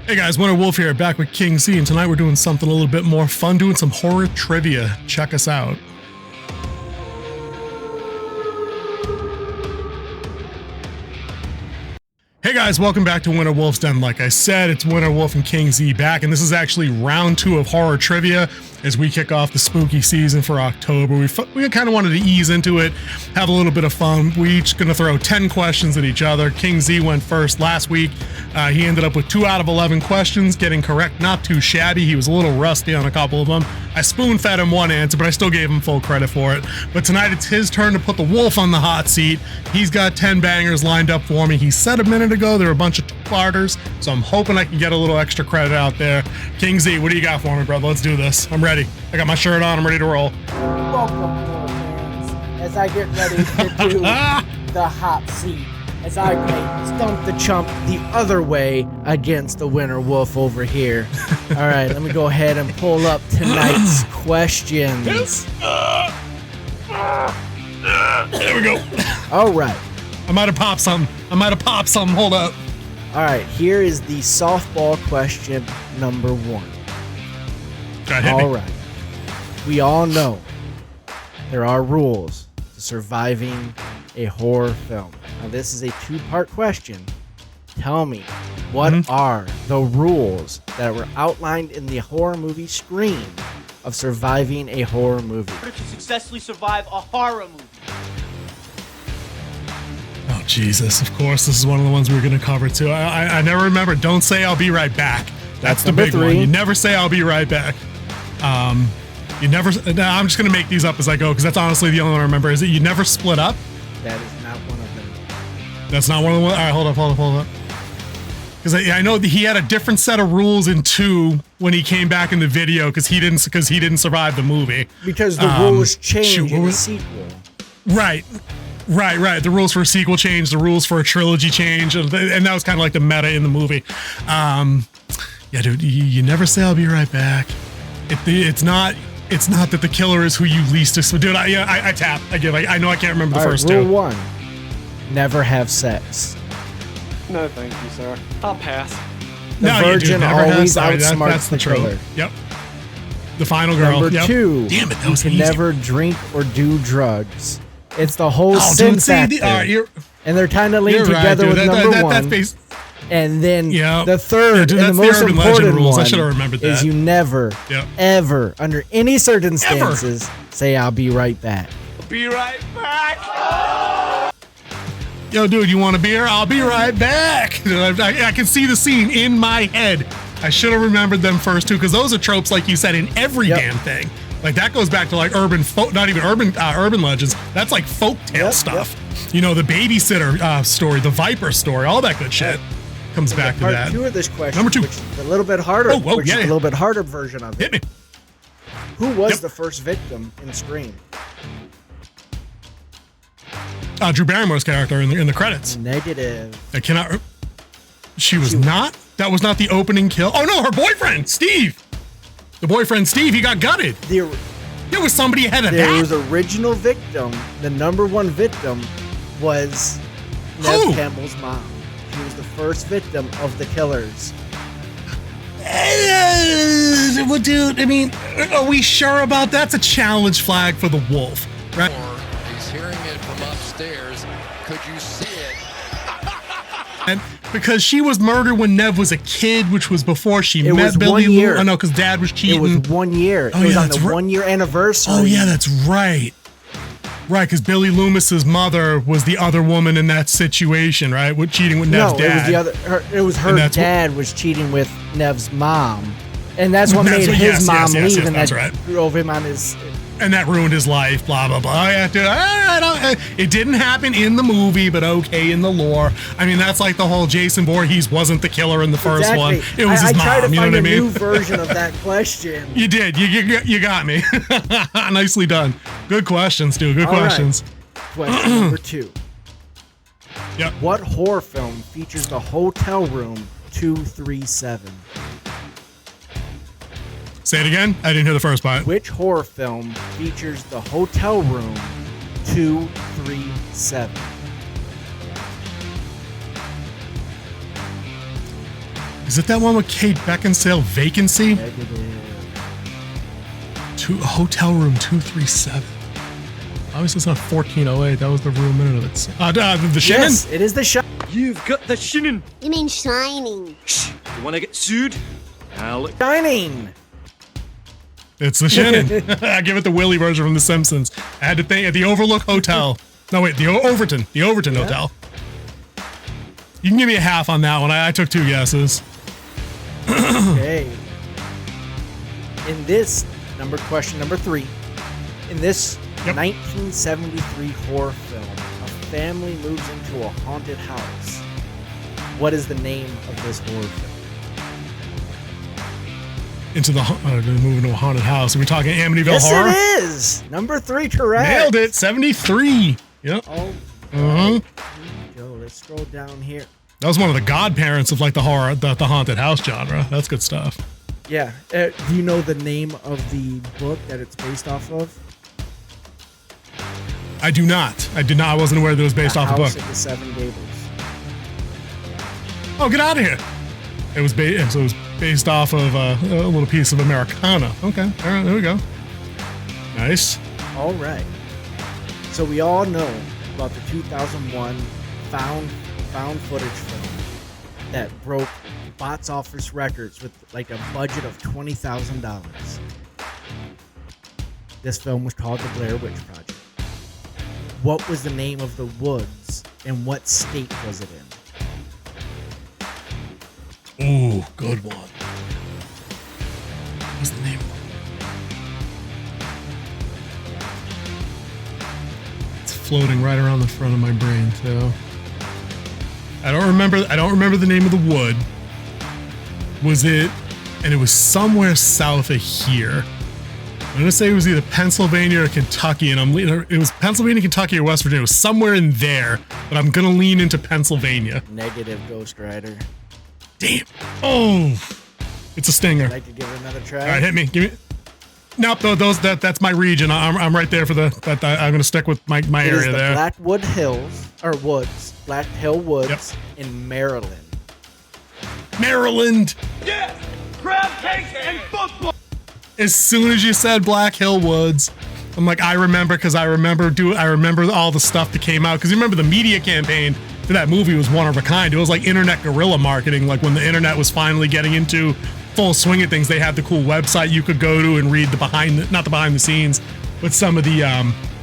Hey guys, Winter Wolf here, back with King Z, and tonight we're doing something a little bit more fun, doing some horror trivia. Check us out. Hey guys, welcome back to Winter Wolf's Den. Like I said, it's Winter Wolf and King Z back, and this is actually round 2 of horror trivia as we kick off the spooky season for October. We kind of wanted to ease into it, have a little bit of fun. We each going to throw 10 questions at each other. King Z went first last week. He ended up with 2 out of 11 questions, getting correct, not too shabby. He was a little rusty on a couple of them. I spoon-fed him one answer, but I still gave him full credit for it. But tonight it's his turn to put the wolf on the hot seat. He's got 10 bangers lined up for me. He said a minute ago there were a bunch of two-parters, so I'm hoping I can get a little extra credit out there. King Z, what do you got for me, brother? Let's do this. I'm ready. I got my shirt on. I'm ready to roll. Welcome, little fans, as I get ready to do the hot seat, as I play Stump the Chump the other way against the Winter Wolf over here. All right, let me go ahead and pull up tonight's questions. There we go. All right. I might have popped something. Hold up. All right, here is the softball question number 1. All right. We all know there are rules to surviving a horror film. Now, this is a 2-part question. Tell me, what are the rules that were outlined in the horror movie Scream of surviving a horror movie? To successfully survive a horror movie. Oh, Jesus. Of course, this is one of the ones we're going to cover, too. I never remember. Don't say I'll be right back. That's the big 3. one. You never say I'll be right back. You never. I'm just going to make these up as I go, because that's honestly the only one I remember. Is that you never split up? That is not one of them. That's not one of the ones? All right, hold up. Because I know that he had a different set of rules in 2 when he came back in the video, because he didn't survive the movie. Because the rules changed in the sequel. Right. The rules for a sequel changed, the rules for a trilogy changed, and that was kind of like the meta in the movie. Yeah, dude, you never say I'll be right back. It's not that the killer is who you least expect. Dude, I tap. I know I can't remember the first rule 2. 1, never have sex. No, thank you, sir. I'll pass. The virgin always outsmarts that's the killer. Yep. The final girl. Number 2, damn it, that was you can easy. never drink or do drugs. It's the whole sin factor. And they're kind of linked together with number 1. And then the third and the most important rules. one I should have remembered that. is you never, ever, under any circumstances, say I'll be right back. Be right back. Yo, dude, you want a beer? I'll be right back. I can see the scene in my head. I should have remembered them first 2, because those are tropes, like you said, in every damn thing. Like, that goes back to like not even urban legends. That's like folktale stuff. You know, the babysitter story, the Viper story, all that good shit comes back to that. Part 2 of this question, Number 2, which is a little bit harder, a little bit harder version of it. Hit me. Who was the first victim in Scream? Drew Barrymore's character in the credits. Negative. I cannot. She was not. That was not the opening kill. Oh no, her boyfriend, Steve. The boyfriend, Steve, he got gutted. There was somebody ahead of that. There was original victim. The number 1 victim was Neve Campbell's mom. She was the first victim of the killers. Well, dude, I mean, are we sure about that? That's a challenge flag for the wolf, right? He's hearing it from upstairs. Could you see it? And because she was murdered when Neve was a kid, which was before she met Billy 1 year. Oh no, because Dad was cheating. It was 1 year. Oh, it was yeah, on the 1 year anniversary. Oh yeah, that's right. Right, because Billy Loomis's mother was the other woman in that situation, right? With cheating with Neve's dad. It was her dad was cheating with Neve's mom, and that's what made his mom leave, and that drove him on his. And that ruined his life. Blah blah blah. Yeah, dude, it didn't happen in the movie, but okay in the lore. I mean, that's like the whole Jason Voorhees wasn't the killer in the first one. It was his mom. I tried to you know find what I a mean? new version of that question. You did. You got me. Nicely done. Good questions, dude. Good questions. Right. Question number 2. Yep. What horror film features the hotel room 237? Say it again. I didn't hear the first part. Which horror film features the hotel room 237? Is it that one with Kate Beckinsale, Vacancy? Negative. Hotel room 237. Obviously, it's not 1408. That was the room in it. The Shannon? Yes, it is the shot. You've got the shinin. You mean shining? Shh. You want to get sued? I'll... Shining. It's the Shannon. I give it the Willie version from The Simpsons. I had to think at the Overlook Hotel. No, wait, the Overton. The Overton Hotel. You can give me a half on that one. I took 2 guesses. Okay. In this question number 3. In this 1973 horror film, a family moves into a haunted house. What is the name of this horror film? Moving to a haunted house. Are we talking Amityville Horror? Yes, it is. Number 3, correct. Nailed it. 73. Yep. Oh. Here we go. Let's scroll down here. That was one of the godparents of like the horror, the haunted house genre. That's good stuff. Yeah. Do you know the name of the book that it's based off of? I do not. I did not. I wasn't aware that it was based off a book. House of the Seven Gables. Oh, get out of here! It was based off of a little piece of Americana. Okay, all right, there we go. Nice. All right. So we all know about the 2001 found footage film that broke box office records with like a budget of $20,000. This film was called The Blair Witch Project. What was the name of the woods and what state was it in? Ooh, good one. What's the name? It's floating right around the front of my brain too. I don't remember the name of the wood. Was it? And it was somewhere south of here. I'm gonna say it was either Pennsylvania or Kentucky, and it was Pennsylvania, Kentucky, or West Virginia. It was somewhere in there, but I'm gonna lean into Pennsylvania. Negative, Ghost Rider. Damn. Oh, it's a stinger. I'd like to give it another try. All right, hit me. Give me. Nope, that's my region. I'm right there for the. I'm gonna stick with my area there. Blackwood Hills or Woods, Black Hill Woods in Maryland. Maryland. Yes! Crab cakes and football! As soon as you said Black Hill Woods, I'm like, I remember all the stuff that came out, because you remember the media campaign for that movie was one of a kind. It was like internet guerrilla marketing. Like when the internet was finally getting into full swing of things, they had the cool website you could go to and read not the behind the scenes, but some of the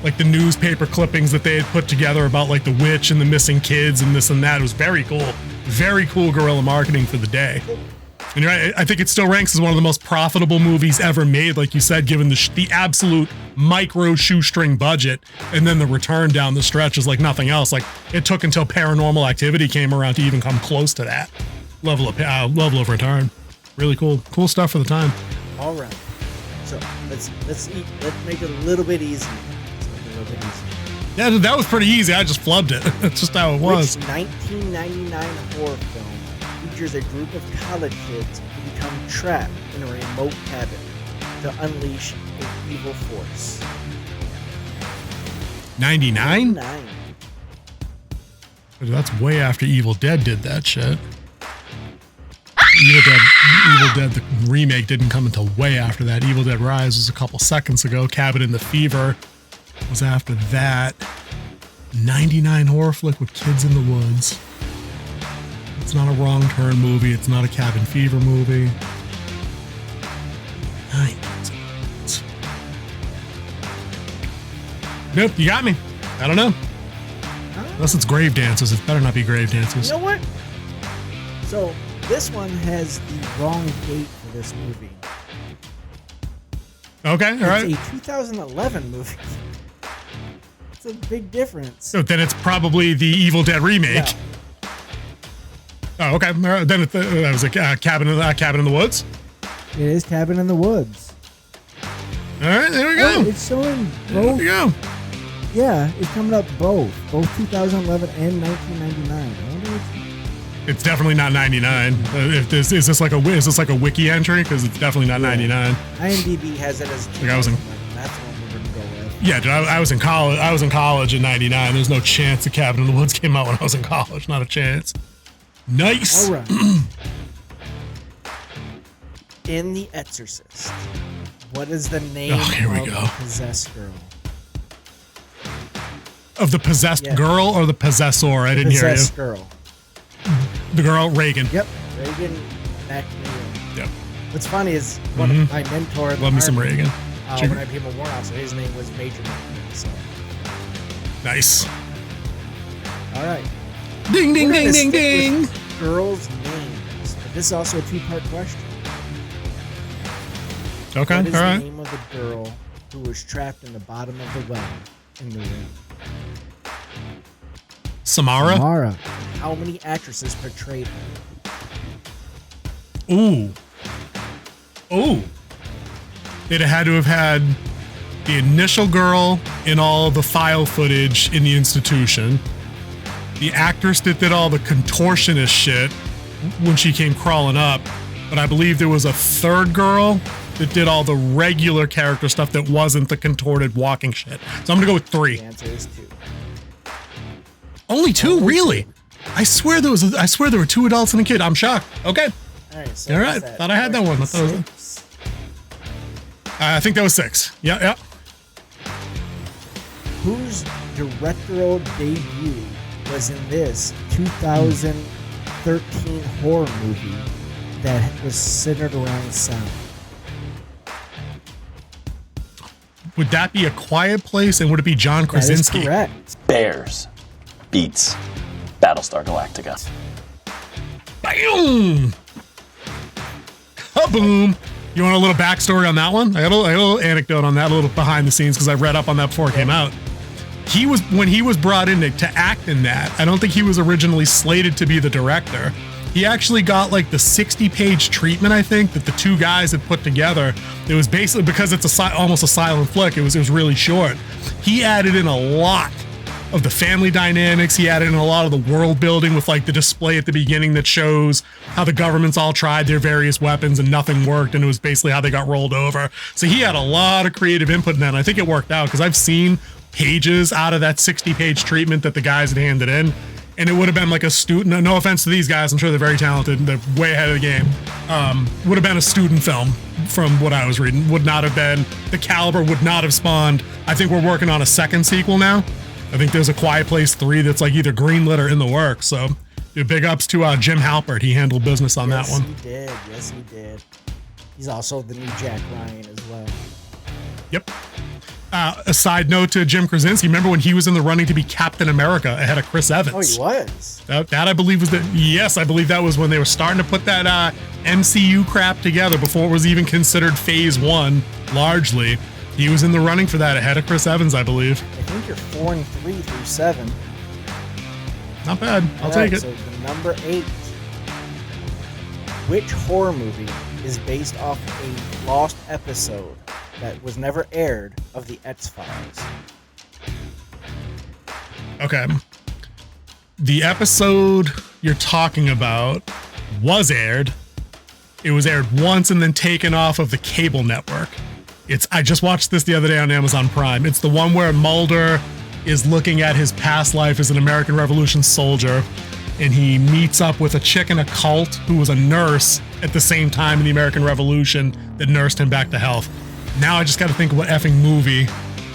like the newspaper clippings that they had put together about like the witch and the missing kids and this and that. It was very cool guerrilla marketing for the day. And you're right, I think it still ranks as one of the most profitable movies ever made, like you said, given the absolute micro shoestring budget, and then the return down the stretch is like nothing else. Like it took until Paranormal Activity came around to even come close to that level of return. Really cool stuff for the time. All right, so let's make it a little bit easier. Yeah, that was pretty easy. I just flubbed it. That's just how it was. Which 1999 horror film features a group of college kids who become trapped in a remote cabin to unleash an evil force? 99? That's way after Evil Dead did that shit. Evil Dead, the remake didn't come until way after that. Evil Dead Rise was a couple seconds ago. Cabin in the Fever was after that. 99 horror flick with kids in the woods. It's not a Wrong Turn movie. It's not a Cabin Fever movie. Nope, you got me. I don't know. Unless it's Grave Dancers. It better not be Grave Dancers. You know what? So, this one has the wrong date for this movie. Okay, all right. It's a 2011 movie. It's a big difference. So then it's probably the Evil Dead remake. Yeah. Oh, okay. Then that was a cabin in the woods. It is Cabin in the Woods. All right, there we go. Oh, it's showing both. There we go. Yeah, it's coming up both 2011 and 1999. I wonder it's definitely not 99. If this is this like a wiki entry? Because it's definitely not 99. IMDb has it as. Like I was in. That's what we're gonna go with. Yeah, dude, I was in college. I was in college in '99. There's no chance the Cabin in the Woods came out when I was in college. Not a chance. Nice. All right. In The Exorcist, what is the name of the possessed girl? Of the possessed girl or the possessor? I didn't hear you. Possessed girl. The girl, Reagan. Yep, Reagan McNeil. Yep. What's funny is one of my mentor. Love me some Reagan. When I became a warrant officer, his name was Major McNeil. So. Nice. All right. Ding, ding, ding, ding, ding. Girls' names. But this is also a two-part question. Okay, what is all right. the name of the girl who was trapped in the bottom of the well in the ring? Samara? Samara. How many actresses portrayed her? Ooh. They'd have had to have had the initial girl in all the file footage in the institution, the actress that did all the contortionist shit when she came crawling up, but I believe there was a third girl that did all the regular character stuff that wasn't the contorted walking shit. So I'm gonna go with 3. The answer is 2. Only 2, really? I swear there were 2 adults and a kid. I'm shocked. Okay. All right. So All right. Thought I had that one. I think that was 6. Yeah. Whose directorial debut was in this 2013 horror movie that was centered around sound? Would that be A Quiet Place, and would it be John Krasinski? That is correct. Bears beats Battlestar Galactica. Bam! Kaboom! You want a little backstory on that one? I got a little anecdote on that, a little behind the scenes, because I read up on that before it came out. When he was brought in to act in that, I don't think he was originally slated to be the director. He actually got like the 60-page treatment, I think, that the 2 guys had put together. It was basically, because it's almost a silent flick, it was really short. He added in a lot of the family dynamics. He added in a lot of the world building with like the display at the beginning that shows how the governments all tried their various weapons and nothing worked, and it was basically how they got rolled over. So he had a lot of creative input in that, and I think it worked out, because I've shave seen pages out of that 60-page treatment that the guys had handed in, and it would have been like a student, no offense to these guys, I'm sure they're very talented and they're way ahead of the game, would have been a student film from what I was reading. Would not have been, the caliber would not have spawned. I think we're working on a second sequel now. I think there's A Quiet Place 3 that's like either greenlit or in the works. So big ups to Jim Halpert. He handled business on that one. Yes, he did. He's also the new Jack Ryan as well. Yep. A side note to Jim Krasinski, remember when he was in the running to be Captain America ahead of Chris Evans? Oh, he was? That I believe was I believe that was when they were starting to put that MCU crap together before it was even considered phase 1, largely. He was in the running for that ahead of Chris Evans, I believe. I think you're 4-3 through 7. Not bad. I'll take it. So the number 8. Which horror movie is based off a lost episode that was never aired of the X-Files? Okay. The episode you're talking about was aired. It was aired once and then taken off of the cable network. I just watched this the other day on Amazon Prime. It's the one where Mulder is looking at his past life as an American Revolution soldier, and he meets up with a chick in a cult who was a nurse at the same time in the American Revolution that nursed him back to health. Now I just got to think of what effing movie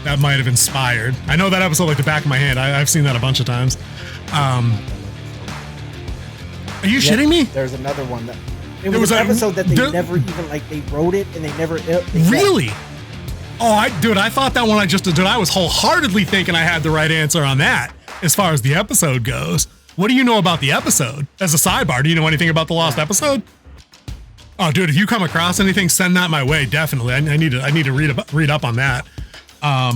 that might have inspired. I know that episode like the back of my hand. I've seen that a bunch of times. Are you shitting me? There's another one that it was an episode that they never even they wrote it and they never really. Oh, I thought that one I was wholeheartedly thinking I had the right answer on that as far as the episode goes. What do you know about the episode? As a sidebar, do you know anything about the lost episode? Oh, dude, if you come across anything, send that my way. Definitely. I need to read up on that. Yeah,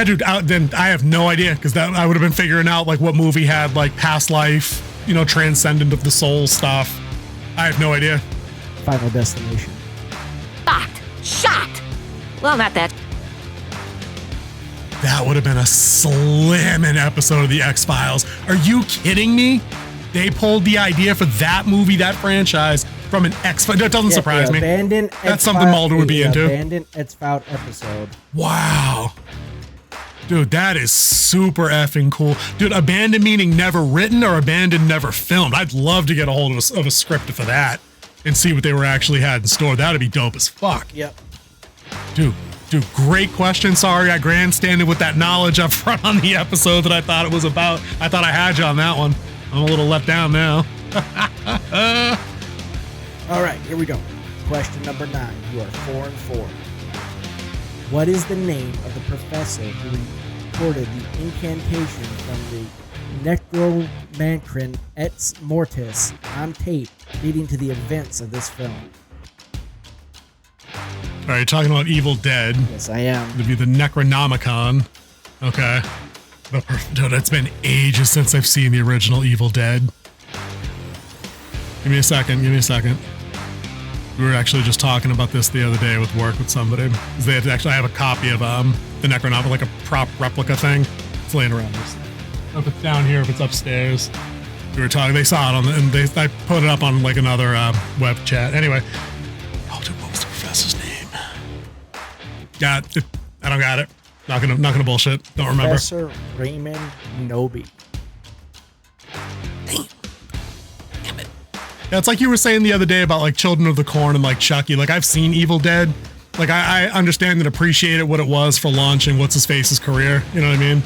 dude, then I have no idea, because I would have been figuring out like what movie had like past life, transcendent of the soul stuff. I have no idea. Final Destination. Shot. Well, not that. That would have been a slamming episode of the X-Files. Are you kidding me? They pulled the idea for that movie, that franchise, from an X-Files. That doesn't surprise me. That's something Mulder would be into. Abandoned X-Files episode. Wow. Dude, that is super effing cool. Dude, abandoned meaning never written or abandoned never filmed? I'd love to get a hold of a script for that. and see what they were actually had in store. That'd be dope as fuck. Yep. Dude, great question. Sorry, I grandstanded with that knowledge up front on the episode that I thought it was about. I thought I had you on that one. I'm a little let down now. All right, here we go. Question number 9. You are 4-4. What is the name of the professor who recorded the incantation from the Necromancrin et Mortis on tape leading to the events of this film? All right, you're talking about Evil Dead. Yes, I am. It'd be the Necronomicon. Okay. Dude, it's been ages since I've seen the original Evil Dead. Give me a second. We were actually just talking about this the other day with work with somebody. They had I have a copy of the Necronomicon, like a prop replica thing. It's laying around. I don't know if it's down here, if it's upstairs. We were talking. They saw it I put it up on like another web chat. Anyway, what was the professor's name? I don't got it. Not gonna bullshit. Don't remember. Professor Raymond Noby. Damn it. Yeah, it's like you were saying the other day about like Children of the Corn and like Chucky. Like I've seen Evil Dead. Like I understand and appreciate it what it was for launching what's his face's career. You know what I mean?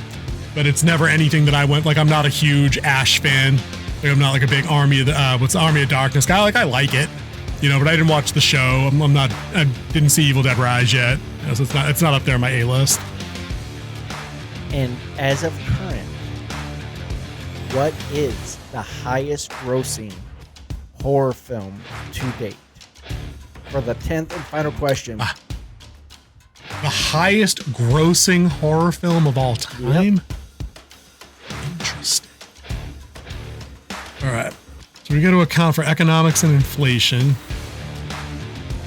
But it's never anything that I went like. I'm not a huge Ash fan. Like I'm not like a big Army of Army of Darkness guy. Like I like it. You know, but I didn't watch the show. I didn't see Evil Dead Rise yet. So it's not up there on my A list. And as of current, what is the highest grossing horror film to date? For the 10th and final question. The highest grossing horror film of all time? Yep. Interesting. All right. So we got to account for economics and inflation.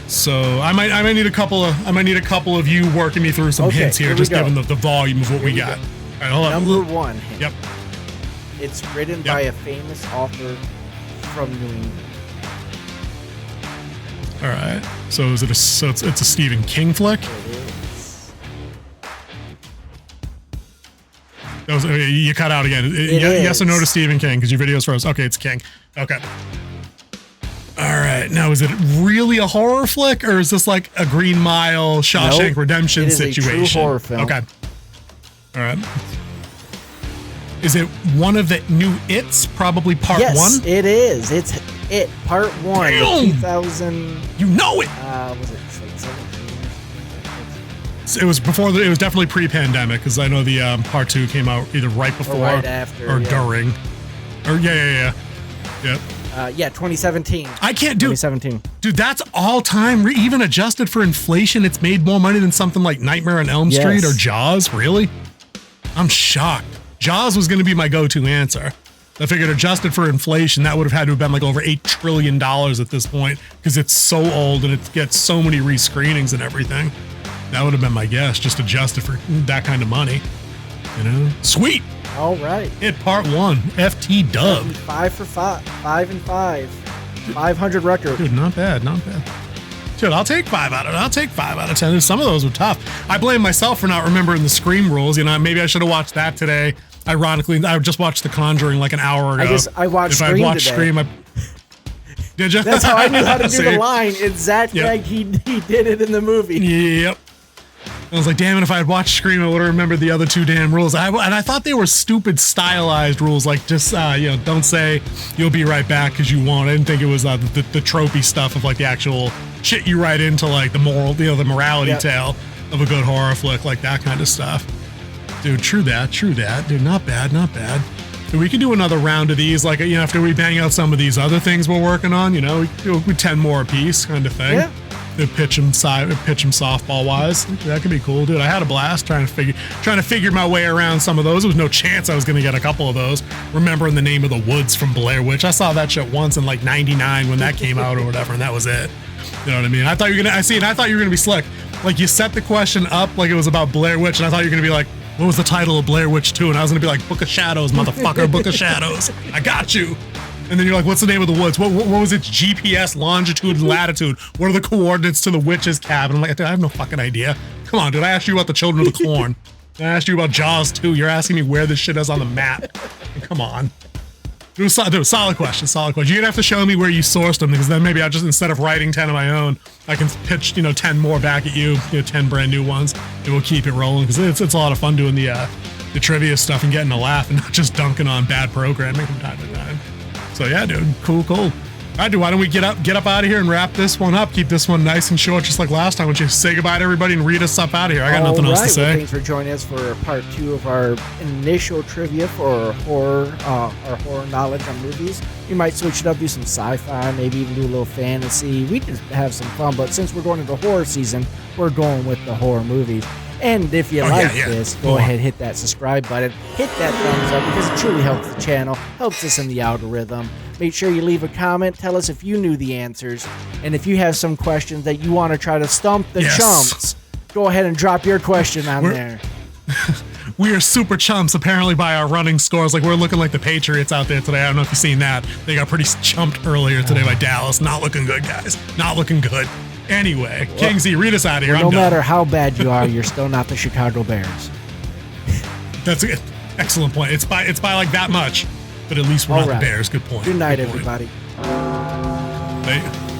So I might need a couple of you working me through some hints here just given the volume of what we got. All right, hold on. Number 1 hint. Yep. It's written by a famous author from New England. All right. So it's a Stephen King flick? It is. You cut out again. Yes or no to Stephen King because your video's froze. Okay, it's King. Okay. All right. Now, is it really a horror flick or is this like a Green Mile, Shawshank Redemption situation? It is a true horror film. Okay. All right. Is it one of the new It's? Probably part 1? Yes, it is. It's It, part 1. Damn! 2000. You know it. Was it like 17? It was before. It was definitely pre-pandemic because I know the part 2 came out either right before or right after, or during. Or yeah. 2017. I can't do 2017. Dude, that's all time. Even adjusted for inflation, it's made more money than something like Nightmare on Elm Street or Jaws. Really? I'm shocked. Jaws was going to be my go-to answer. I figured adjusted for inflation, that would have had to have been like over $8 trillion at this point because it's so old and it gets so many rescreenings and everything. That would have been my guess, just adjusted for that kind of money. You know? Sweet. All right. Hit part 1. FT dub. 5 for 5. 5 and 5. 500 record. Dude, not bad. Dude, I'll take 5 out of 10. Some of those were tough. I blame myself for not remembering the Scream rules. You know, maybe I should have watched that today. Ironically, I just watched The Conjuring like an hour ago. I watched Scream If I watched today. Scream, did you? That's how I knew how to do the line. Exactly like he did it in the movie. Yep. I was like, damn it, if I had watched Scream, I would have remembered the other 2 damn rules. And I thought they were stupid stylized rules, like just, don't say you'll be right back because you won't. I didn't think it was the tropey stuff of like the actual shit you write into like the moral, the morality tale of a good horror flick, like that kind of stuff. Dude, true that. Dude, not bad. Dude, we could do another round of these, like, after we bang out some of these other things we're working on, we do 10 more a piece kind of thing. Yeah. Pitch them softball wise. That could be cool, dude. I had a blast trying to figure my way around some of those. There was no chance I was going to get a couple of those. Remembering the name of the woods from Blair Witch. I saw that shit once in like 99 when that came out or whatever, and that was it. You know what I mean? I thought you were gonna be slick. Like you set the question up like it was about Blair Witch, and I thought you were gonna be like, what was the title of Blair Witch 2? And I was gonna be like, Book of Shadows, motherfucker, Book of Shadows. I got you. And then you're like, what's the name of the woods? What was its GPS longitude and latitude? What are the coordinates to the witch's cabin? I'm like, dude, I have no fucking idea. Come on, dude. I asked you about the Children of the Corn. I asked you about Jaws 2. You're asking me where this shit is on the map. Come on. It was solid question. Solid question. You're gonna have to show me where you sourced them, because then maybe I'll just, instead of writing 10 of my own, I can pitch 10 more back at you, 10 brand new ones, and we'll keep it rolling, because it's a lot of fun doing the trivia stuff and getting a laugh and not just dunking on bad programming from time to time. So yeah, dude, cool. All right, dude, why don't we get up out of here and wrap this one up? Keep this one nice and short, just like last time. Why don't you say goodbye to everybody and read us up out of here? I got nothing else to say. Well, thanks for joining us for part 2 of our initial trivia for our horror knowledge on movies. We might switch it up, do some sci-fi, maybe even do a little fantasy. We just have some fun, but since we're going into horror season, we're going with the horror movies. And if you like this, go ahead, hit that subscribe button, hit that thumbs up, because it truly helps the channel, helps us in the algorithm. Make sure you leave a comment, tell us if you knew the answers, and if you have some questions that you want to try to stump the chumps, go ahead and drop your question on there. We are super chumps, apparently, by our running scores. Like, we're looking like the Patriots out there today. I don't know if you've seen that. They got pretty chumped earlier today by Dallas. Not looking good, guys. Not looking good. Anyway, King Z, read us out of here. No matter how bad you are, you're still not the Chicago Bears. That's an excellent point. It's by like that much, but at least we're not the Bears. Good point. Good night, everybody. Hey.